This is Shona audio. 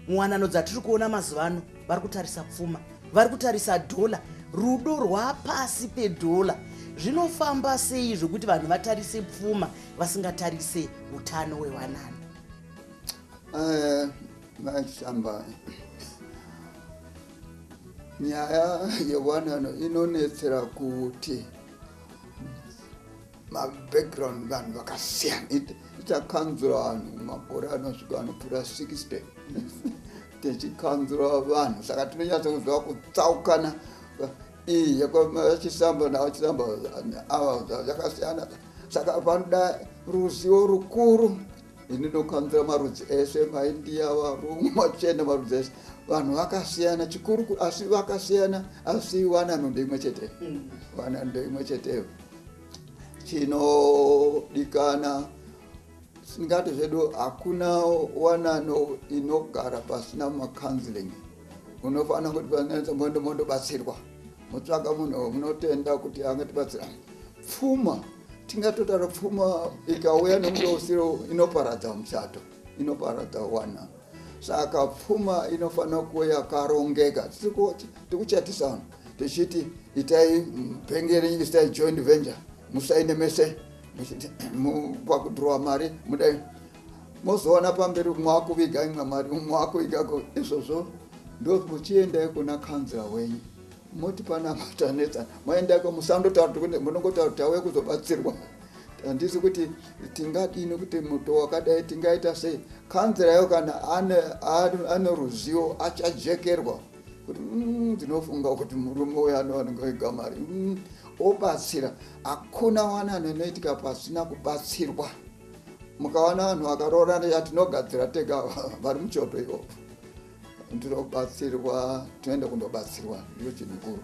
muwanano dzatiri kuona mazuva ano vari kutarisa pfuma, vari kutarisa dhola. Rudo rwapasi pedhola zvinofamba sei zvokuti vanhu vatarise pfuma vasingatarise utano hwewanano? Mashamba nyaya yewanano inonetsera kuti mabackground vanhu vakasiyana. Ichakanzura vanhu makore anosvika anopfuura 60 tichikanzura vanhu, saka tinonyatsokuziva kutsaukana iyi yakachisamba navachisamba ava zvakasiyana. Saka panoda ruzivo rukuru. Inokanzura marudzi ese, maindia, varungu, machena, marudzi ese. Vanhu vakasiyana chikuru, asi vakasiyana, asi wanano ndeimwe chete. Wanano ndeimwe chete. Chinodikana singati zvedu hakuna wanano inogara pasina macounseling. Unofanira kuti panenza mondobatsirwa. Mutsvaga munhu munotenda kuti angatibatsira. Pfuma, tingatotaura pfuma ikauya nemudosiro inoparadza muchato, inoparadza wana. Saka pfuma inofanira kuva yakarongeka. Tikuchatisa vanhu tichiti itai bhengeri, itai joint venture, musaine mese pakudhirowa mari mudai mozoona pamberi mwakuviga imwe mari mwakuviga izvozvo ndo muchiendai kuna kanzira wenyu moti pana matanetsa maendako musandotaura kuti munongotaura kuti auye kuzobatsirwa. Handisi kuti tingadini kuti muto wakadai tingaita sei. Kanzira yo kana ane ruzivo achajekerwa kuti ndinofunga kuti murume uyu anongoiga mari obatsira. Hakuna wanano inoitika pasina kubatsirwa. Mukawana vanhu vakaroorana yatinogadzira tega vari muchoto ivopo. Ndinobatsirwa, tinoenda kundobatsirwa, ndicho chinhu chikuru.